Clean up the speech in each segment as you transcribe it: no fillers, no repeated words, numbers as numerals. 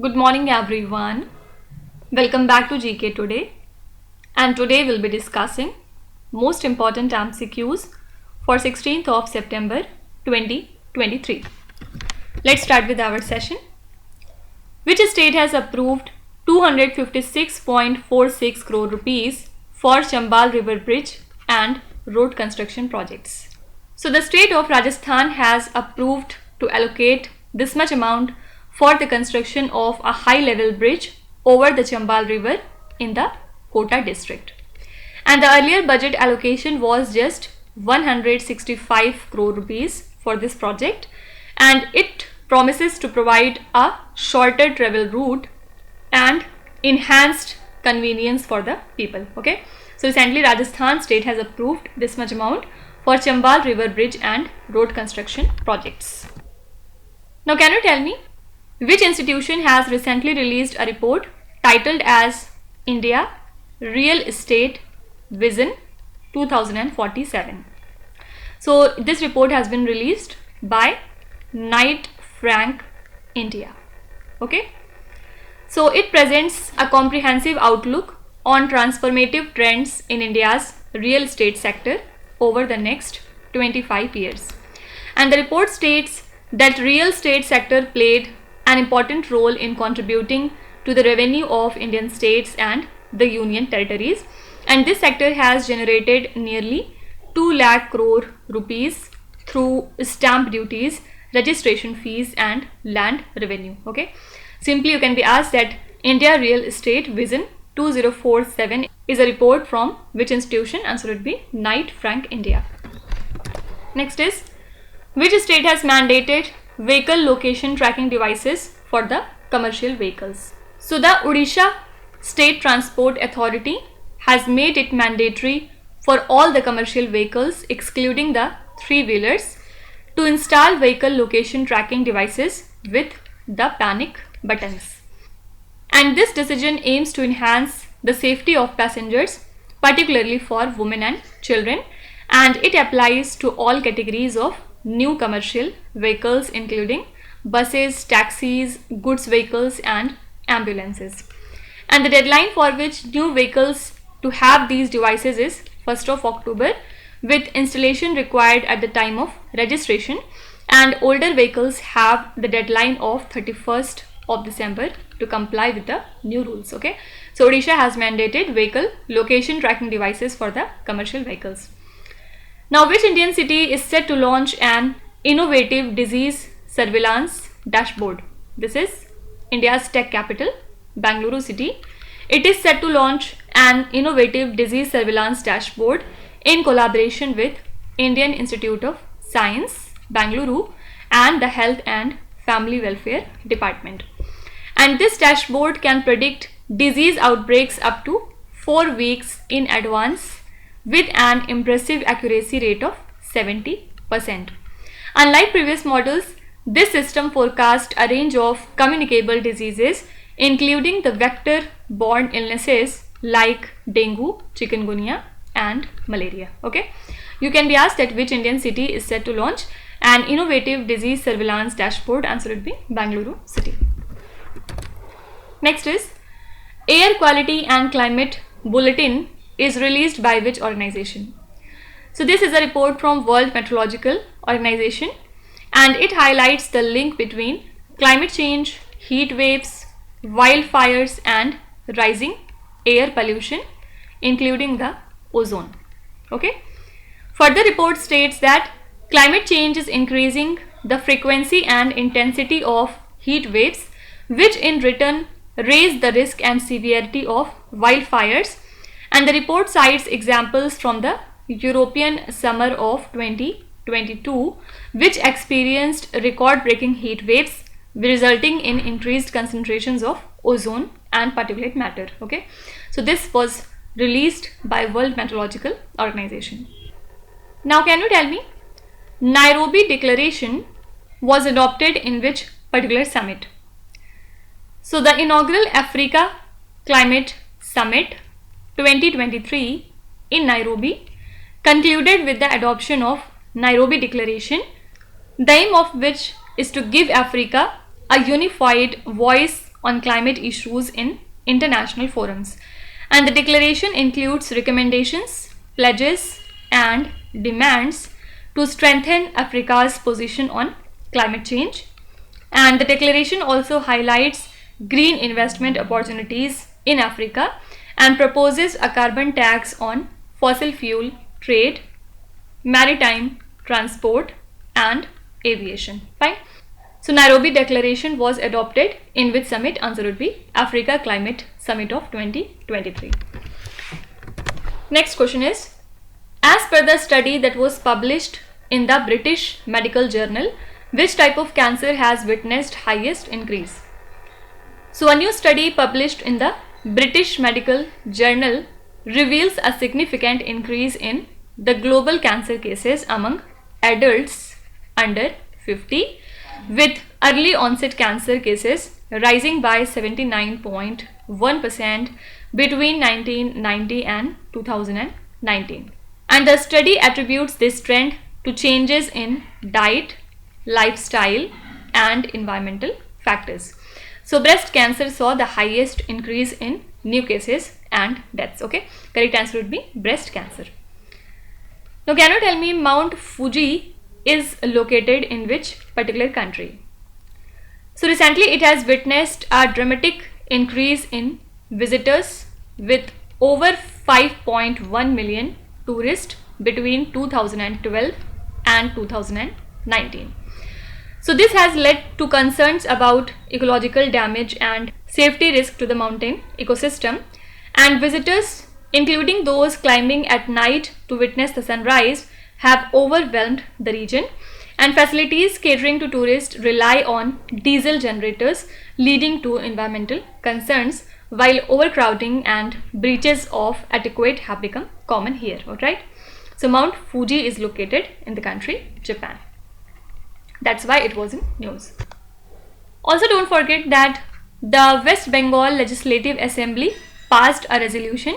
Good morning everyone. Welcome back to GK Today, and today we'll be discussing most important MCQs for 16th of September 2023. Let's start with our session. Which state has approved 256.46 crore rupees for Chambal River Bridge and road construction projects? So the state of Rajasthan has approved to allocate this much amount for the construction of a high-level bridge over the Chambal River in the Kota district. And the earlier budget allocation was just 165 crore rupees for this project, and it promises to provide a shorter travel route and enhanced convenience for the people. Okay, so recently Rajasthan state has approved this much amount for Chambal River Bridge and road construction projects. Now can you tell me which institution has recently released a report titled as India Real Estate Vision 2047? So this report has been released by Knight Frank India. Okay, so it presents a comprehensive outlook on transformative trends in India's real estate sector over the next 25 years. And the report states that real estate sector played an important role in contributing to the revenue of Indian states and the union territories, and this sector has generated nearly 2 lakh crore rupees through stamp duties, registration fees and land revenue. Okay, simply you can be asked that India Real Estate Vision 2047 is a report from which institution? Answer would be Knight Frank India. Next is, which state has mandated vehicle location tracking devices for the commercial vehicles? So the Odisha State Transport Authority has made it mandatory for all the commercial vehicles excluding the three-wheelers to install vehicle location tracking devices with the panic buttons. And this decision aims to enhance the safety of passengers, particularly for women and children, and it applies to all categories of new commercial vehicles including buses, taxis, goods vehicles and ambulances. And the deadline for which new vehicles to have these devices is 1st of October, with installation required at the time of registration, and older vehicles have the deadline of 31st of December to comply with the new rules. Okay, so Odisha has mandated vehicle location tracking devices for the commercial vehicles. Now, which Indian city is set to launch an innovative disease surveillance dashboard? This is India's tech capital, Bangalore city. It is set to launch an innovative disease surveillance dashboard in collaboration with Indian Institute of Science, Bangalore, and the Health and Family Welfare Department. And this dashboard can predict disease outbreaks up to 4 weeks in advance with an impressive accuracy rate of 70%. Unlike previous models, this system forecasts a range of communicable diseases including the vector-borne illnesses like dengue, chikungunya and malaria. Okay, you can be asked that which Indian city is set to launch an innovative disease surveillance dashboard. Answer would be Bangalore city. Next is, air quality and climate bulletin is released by which organization? So this is a report from World Meteorological Organization, and it highlights the link between climate change, heat waves, wildfires and rising air pollution including the ozone. Okay, further report states that climate change is increasing the frequency and intensity of heat waves, which in return raise the risk and severity of wildfires, and the report cites examples from the European summer of 2022 which experienced record-breaking heat waves resulting in increased concentrations of ozone and particulate matter. Okay, so this was released by World Meteorological Organization. Now can you tell me, Nairobi Declaration was adopted in which particular summit? So the inaugural Africa Climate Summit 2023 in Nairobi concluded with the adoption of Nairobi Declaration, the aim of which is to give Africa a unified voice on climate issues in international forums. And the declaration includes recommendations, pledges, and demands to strengthen Africa's position on climate change. And the declaration also highlights green investment opportunities in Africa and proposes a carbon tax on fossil fuel trade, maritime transport, and aviation. Fine. So Nairobi Declaration was adopted in which summit? Answer would be Africa Climate Summit of 2023. Next question is, as per the study that was published in the British Medical Journal, which type of cancer has witnessed highest increase? So a new study published in the British Medical Journal reveals a significant increase in the global cancer cases among adults under 50, with early onset cancer cases rising by 79.1% between 1990 and 2019. And the study attributes this trend to changes in diet, lifestyle, and environmental factors. So breast cancer saw the highest increase in new cases and deaths. Okay, correct answer would be breast cancer. Now can you tell me Mount Fuji is located in which particular country? So recently it has witnessed a dramatic increase in visitors with over 5.1 million tourists between 2012 and 2019. So this has led to concerns about ecological damage and safety risk to the mountain ecosystem, and visitors, including those climbing at night to witness the sunrise, have overwhelmed the region, and facilities catering to tourists rely on diesel generators, leading to environmental concerns, while overcrowding and breaches of etiquette have become common here. Alright, so Mount Fuji is located in the country Japan. That's why it was in news. Also, don't forget that the West Bengal Legislative Assembly passed a resolution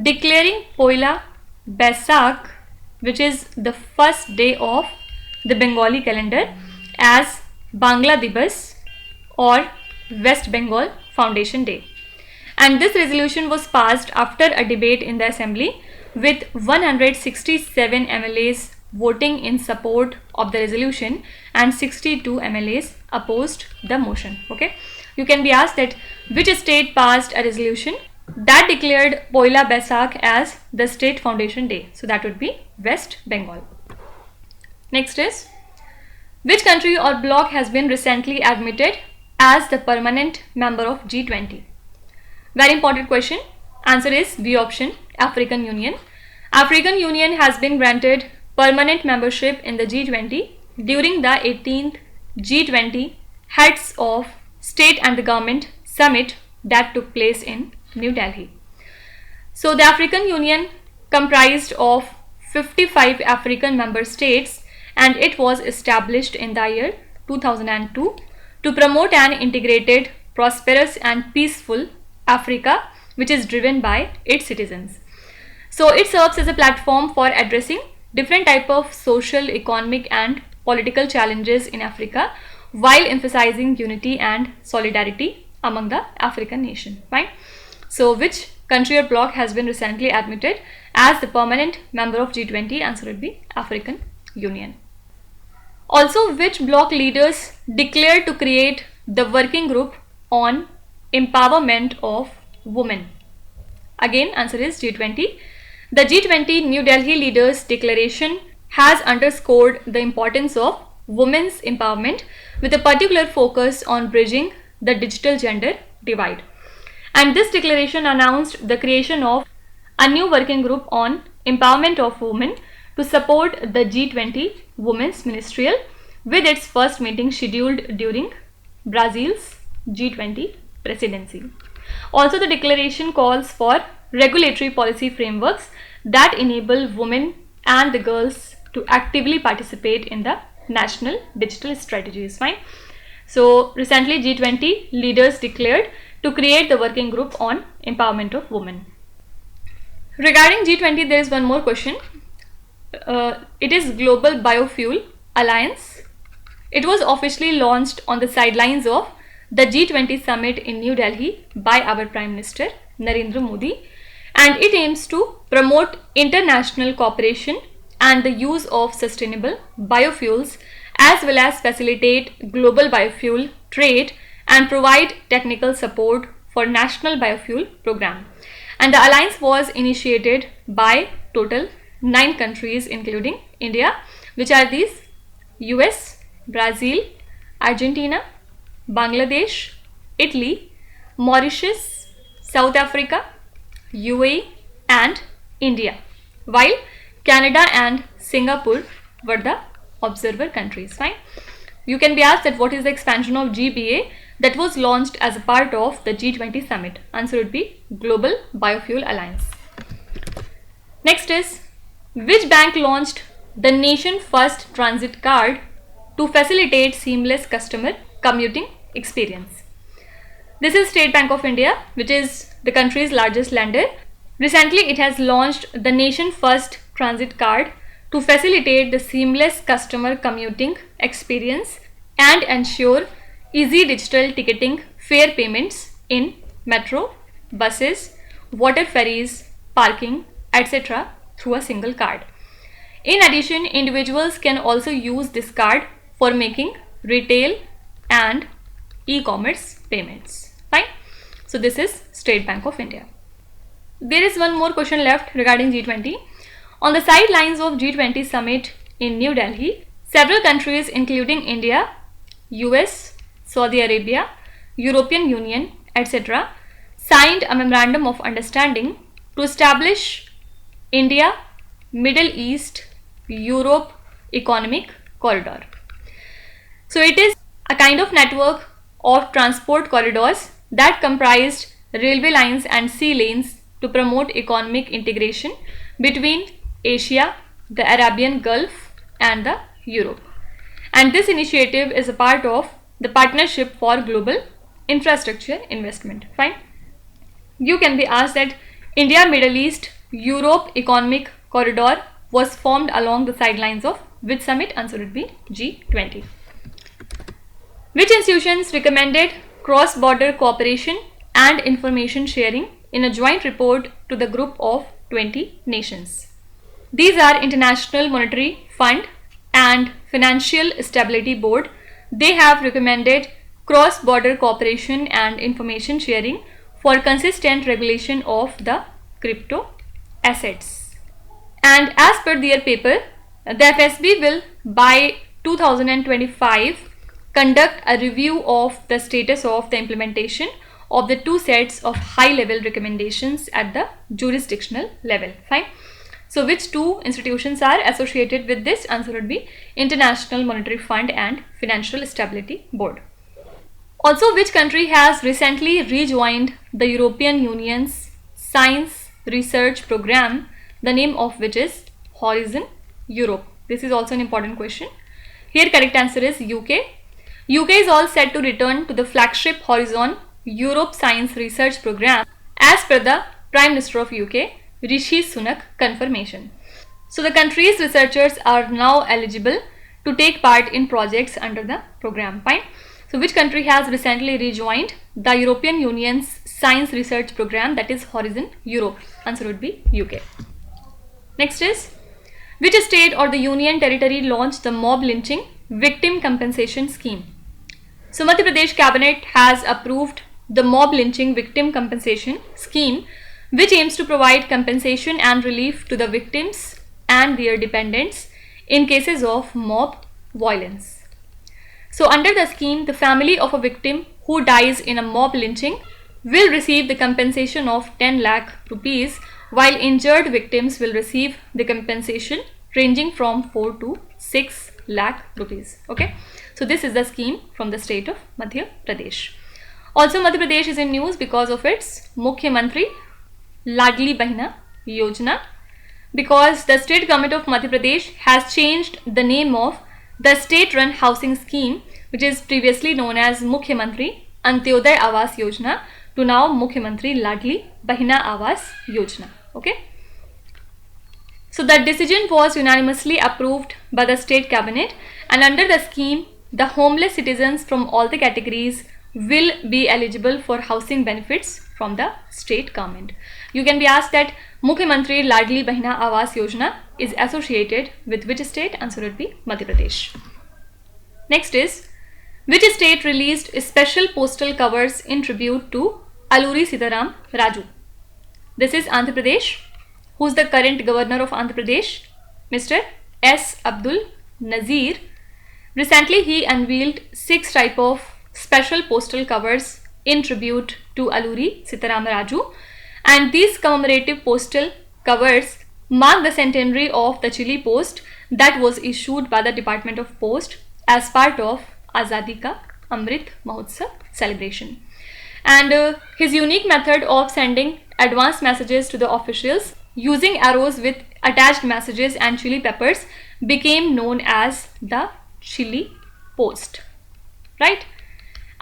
declaring Poila Baisakh, which is the first day of the Bengali calendar, as Bangla Divas or West Bengal Foundation Day. And this resolution was passed after a debate in the assembly with 167 MLAs voting in support of the resolution and 62 MLAs opposed the motion. Okay, you can be asked that which state passed a resolution that declared Poila Baisakh as the state foundation day. So that would be West Bengal. Next is, which country or bloc has been recently admitted as the permanent member of G20? Very important question. Answer is B option, African Union. African Union has been granted permanent membership in the G20 during the 18th G20 Heads of State and the Government Summit that took place in New Delhi. So the African Union comprised of 55 African member states, and it was established in the year 2002 to promote an integrated, prosperous and peaceful Africa which is driven by its citizens. So it serves as a platform for addressing different type of social, economic and political challenges in Africa while emphasizing unity and solidarity among the African nation. Fine. So which country or bloc has been recently admitted as the permanent member of G20? Answer would be African Union. Also, which bloc leaders declared to create the working group on empowerment of women? Again, answer is G20. The G20 New Delhi Leaders Declaration has underscored the importance of women's empowerment with a particular focus on bridging the digital gender divide. And this declaration announced the creation of a new working group on empowerment of women to support the G20 Women's Ministerial, with its first meeting scheduled during Brazil's G20 presidency. Also, the declaration calls for regulatory policy frameworks that enable women and the girls to actively participate in the national digital strategies. Fine. So recently G20 leaders declared to create the working group on empowerment of women. Regarding G20, there is one more question. It is Global Biofuel Alliance. It was officially launched on the sidelines of the G20 summit in New Delhi by our Prime Minister Narendra Modi, and it aims to promote international cooperation and the use of sustainable biofuels, as well as facilitate global biofuel trade and provide technical support for national biofuel program. And the alliance was initiated by total 9 countries including India, which are these: US, Brazil, Argentina, Bangladesh, Italy, Mauritius, South Africa, UAE and India, while Canada and Singapore were the observer countries. Fine. You can be asked that what is the expansion of GBA that was launched as a part of the G20 summit? Answer would be Global Biofuel Alliance. Next is, which bank launched the nation first transit card to facilitate seamless customer commuting experience? This is State Bank of India, which is the country's largest lender. Recently, it has launched the nation first transit card to facilitate the seamless customer commuting experience and ensure easy digital ticketing fare payments in metro, buses, water ferries, parking, etc. through a single card. In addition, individuals can also use this card for making retail and e-commerce payments. Fine. So this is State Bank of India. There is one more question left regarding G20. On the sidelines of G20 summit in New Delhi, several countries including India, US, Saudi Arabia, European Union, etc. signed a memorandum of understanding to establish India, Middle East, Europe Economic Corridor. So it is a kind of network of transport corridors that comprised railway lines and sea lanes to promote economic integration between Asia, the Arabian Gulf and the Europe. And this initiative is a part of the Partnership for Global Infrastructure Investment. Fine. You can be asked that India, Middle East, Europe Economic Corridor was formed along the sidelines of which summit? Answer would be G20. Which institutions recommended cross-border cooperation and information sharing in a joint report to the group of 20 nations? These are International Monetary Fund and Financial Stability Board. They have recommended cross-border cooperation and information sharing for consistent regulation of the crypto assets. And as per their paper, the FSB will by 2025 conduct a review of the status of the implementation of the 2 sets of high-level recommendations at the jurisdictional level. Fine. So which 2 institutions are associated with this? Answer would be International Monetary Fund and Financial Stability Board. Also, which country has recently rejoined the European Union's Science Research Program, the name of which is Horizon Europe? This is also an important question. Here correct answer is UK. UK is all set to return to the flagship Horizon Europe Science Research Program as per the Prime Minister of UK, Rishi Sunak confirmation. So the country's researchers are now eligible to take part in projects under the program. Fine. So which country has recently rejoined the European Union's Science Research Program, that is Horizon Europe? Answer would be UK. Next is, which state or the Union Territory launched the mob lynching victim compensation scheme? So Madhya Pradesh Cabinet has approved the mob lynching victim compensation scheme, which aims to provide compensation and relief to the victims and their dependents in cases of mob violence. So under the scheme, the family of a victim who dies in a mob lynching will receive the compensation of 10 lakh rupees, while injured victims will receive the compensation ranging from 4 to 6 lakh rupees. Okay. So this is the scheme from the state of Madhya Pradesh. Also Madhya Pradesh is in news because of its Mukhyamantri Ladli Bahina Yojana, because the state government of Madhya Pradesh has changed the name of the state-run housing scheme, which is previously known as Mukhyamantri Antyodaya Awas Yojana, to now Mukhyamantri Ladli Bahina Awas Yojana. Okay. So that decision was unanimously approved by the state cabinet, and under the scheme, the homeless citizens from all the categories will be eligible for housing benefits from the state government. You can be asked that Mukhyamantri Ladli Bahina Awas Yojana is associated with which state? Answer would be Madhya Pradesh. Next is, which state released special postal covers in tribute to Alluri Satyam Raju? This is Andhra Pradesh. Who's the current governor of Andhra Pradesh? Mr. S. Abdul Nazir. Recently, he unveiled 6 types of special postal covers in tribute to Alluri Satyam Raju, and these commemorative postal covers mark the centenary of the Chili Post that was issued by the Department of Post as part of Azadi Ka Amrit Mahotsav celebration. And his unique method of sending advance messages to the officials using arrows with attached messages and chili peppers became known as the Chili Post, right?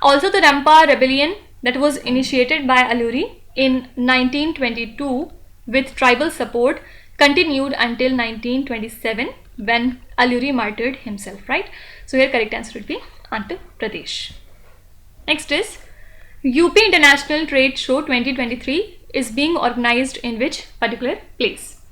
Also, the Rampa rebellion that was initiated by Alluri in 1922 with tribal support continued until 1927 when Alluri martyred himself, right? So here correct answer would be Andhra Pradesh. Next is, UP International Trade Show 2023 is being organized in which particular place?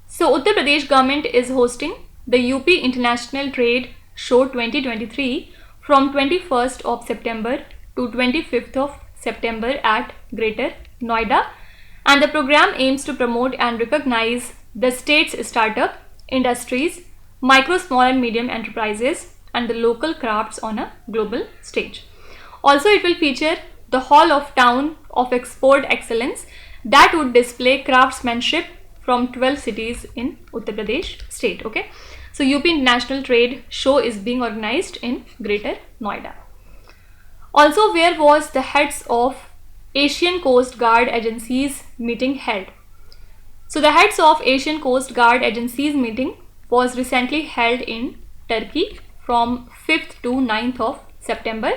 So Uttar Pradesh government is hosting the UP International Trade Show 2023 from 21st of September to 25th of September at Greater Noida, and the program aims to promote and recognize the state's startup industries, micro, small and medium enterprises and the local crafts on a global stage. Also, it will feature the Hall of Town of Export Excellence that would display craftsmanship from 12 cities in Uttar Pradesh state. Okay, so UP International Trade Show is being organized in Greater Noida. Also, where was the heads of Asian Coast Guard Agencies meeting held? So the heads of Asian Coast Guard Agencies meeting was recently held in Turkey from 5th to 9th of September,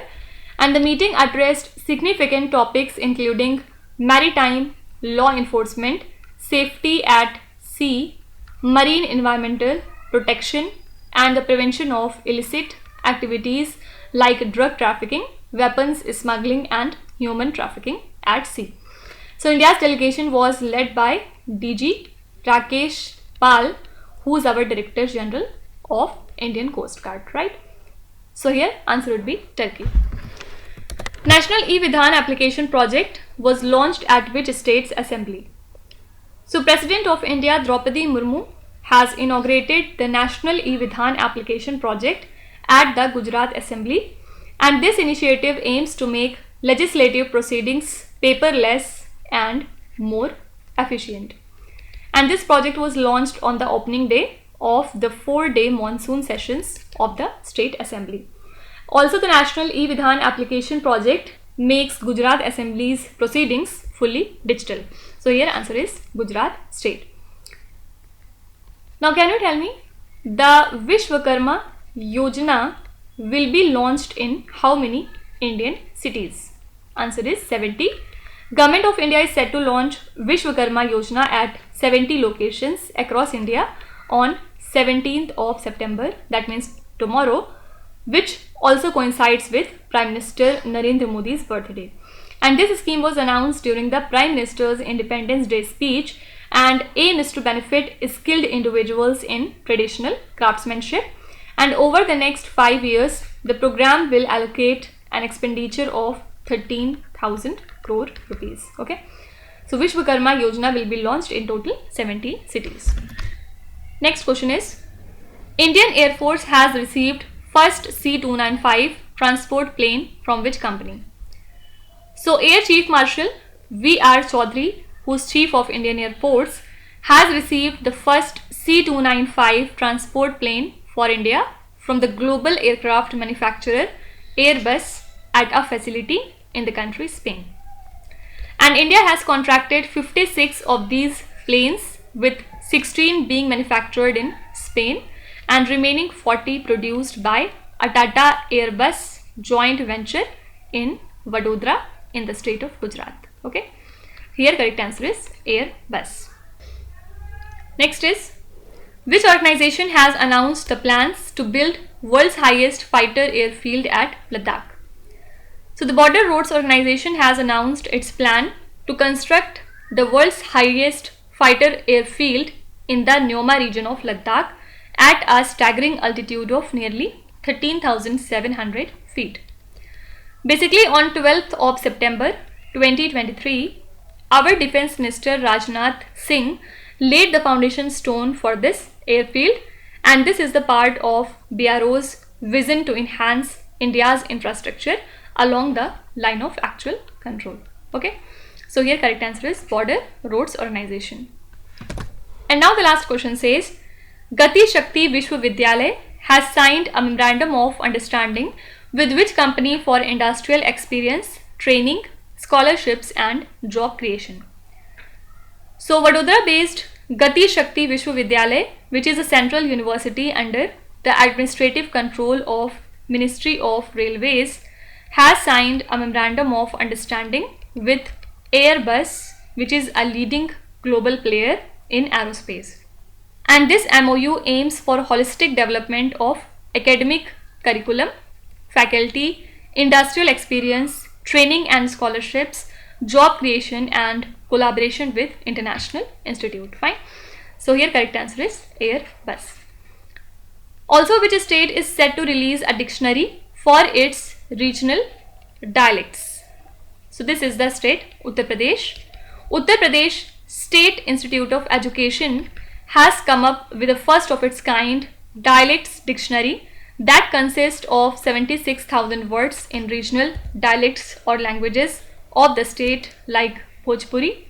and the meeting addressed significant topics including maritime law enforcement, safety at sea, marine environmental protection and the prevention of illicit activities like drug trafficking, weapons smuggling and human trafficking at sea. So India's delegation was led by DG Rakesh Pal, who is our Director General of Indian Coast Guard, right? So here answer would be Turkey. National eVidhan application project was launched at which state's assembly? So President of India Draupadi Murmu has inaugurated the National eVidhan application project at the Gujarat Assembly, and this initiative aims to make legislative proceedings paperless and more efficient. And this project was launched on the opening day of the 4-day monsoon sessions of the State Assembly. Also, the National eVidhan application project makes Gujarat Assembly's proceedings fully digital. So here answer is Gujarat state. Now can you tell me, the Vishwakarma Yojana will be launched in how many Indian cities? Answer is 70. Government of India is set to launch Vishwakarma Yojana at 70 locations across India on 17th of September, that means tomorrow, which also coincides with Prime Minister Narendra Modi's birthday. And this scheme was announced during the Prime Minister's Independence Day speech and aim is to benefit skilled individuals in traditional craftsmanship. And over the next 5 years, the program will allocate an expenditure of 13,000 crore rupees. Okay, so Vishwakarma Yojana will be launched in total 70 cities. Next question is, Indian Air Force has received first C-295 transport plane from which company? So Air Chief Marshal V.R. Chaudhary, who is Chief of Indian Air Force, has received the first C-295 transport plane for India from the global aircraft manufacturer Airbus at a facility in the country Spain. And India has contracted 56 of these planes, with 16 being manufactured in Spain and remaining 40 produced by a Tata Airbus joint venture in Vadodara in the state of Gujarat. Okay, here correct answer is Airbus. Next is, which organization has announced the plans to build world's highest fighter airfield at Ladakh? So the Border Roads Organization has announced its plan to construct the world's highest fighter airfield in the Nyoma region of Ladakh at a staggering altitude of nearly 13,700 feet. Basically, on 12th of September 2023, our Defense Minister Rajnath Singh laid the foundation stone for this airfield, and this is the part of BRO's vision to enhance India's infrastructure along the line of actual control. Okay, so here correct answer is Border Roads Organization. And now the last question says, Gati Shakti Vishwavidyalaya has signed a memorandum of understanding with which company for industrial experience, training, scholarships and job creation? So Vadodara based Gati Shakti Vishwavidyalaya, which is a central university under the administrative control of Ministry of Railways, has signed a memorandum of understanding with Airbus, which is a leading global player in aerospace. And this MOU aims for holistic development of academic curriculum, faculty, industrial experience, training and scholarships, job creation and collaboration with international institute. Fine. So here correct answer is Airbus. Also, which state is set to release a dictionary for its regional dialects? So this is the state Uttar Pradesh. Uttar Pradesh State Institute of Education has come up with a first of its kind dialects dictionary that consists of 76,000 words in regional dialects or languages of the state like Bhojpuri,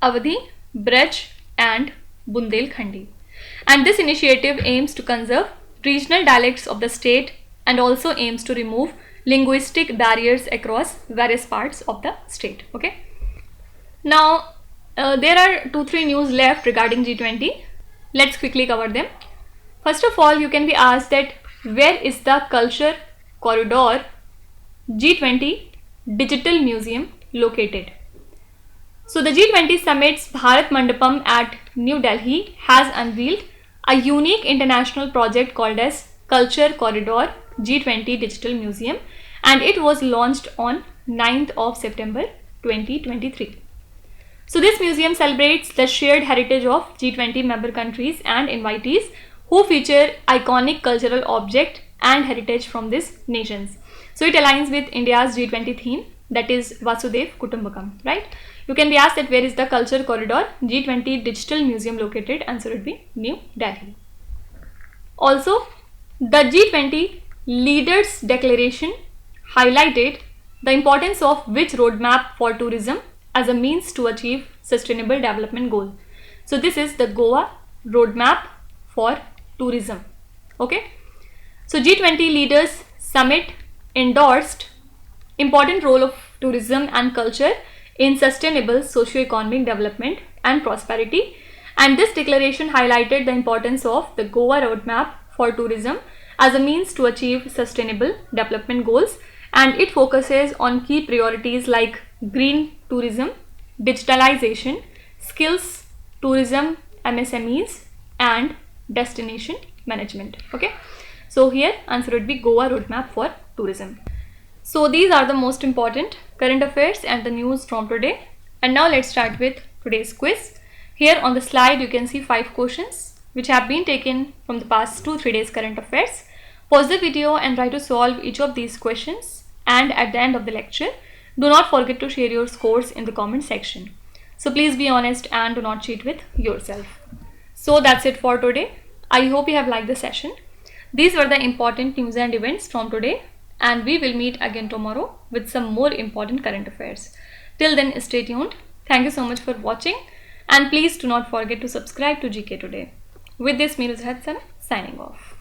Awadhi, Braj and Bundelkhandi. And this initiative aims to conserve regional dialects of the state and also aims to remove linguistic barriers across various parts of the state. Okay. Now there are 2-3 news left regarding G20. Let's quickly cover them. First of all, you can be asked that where is the Culture Corridor G20 Digital Museum located? So the G20 Summit's Bharat Mandapam at New Delhi has unveiled a unique international project called as Culture Corridor G20 Digital Museum, and it was launched on 9th of September 2023. So this museum celebrates the shared heritage of G20 member countries and invitees who feature iconic cultural object and heritage from these nations. So it aligns with India's G20 theme, that is Vasudev Kutumbakam, right? You can be asked that where is the Culture Corridor G20 Digital Museum located? Answer would be New Delhi. Also, the G20 Leaders Declaration highlighted the importance of which roadmap for tourism as a means to achieve sustainable development goal. So this is the Goa roadmap for tourism. Okay. So G20 Leaders Summit endorsed important role of tourism and culture in sustainable socio-economic development and prosperity, and this declaration highlighted the importance of the Goa roadmap for tourism as a means to achieve sustainable development goals, and it focuses on key priorities like green tourism, digitalization, skills tourism, MSMEs and destination management. Okay, so here answer would be Goa roadmap for tourism. So these are the most important current affairs and the news from today. And now let's start with today's quiz. Here on the slide you can see 5 questions which have been taken from the past 2-3 days current affairs. Pause the video and try to solve each of these questions, and at the end of the lecture do not forget to share your scores in the comment section. So please be honest and do not cheat with yourself. So that's it for today. I hope you have liked the session. These were the important news and events from today, and we will meet again tomorrow with some more important current affairs. Till then, stay tuned. Thank you so much for watching, and please do not forget to subscribe to GK Today. With this, me Nuzhat Sana signing off.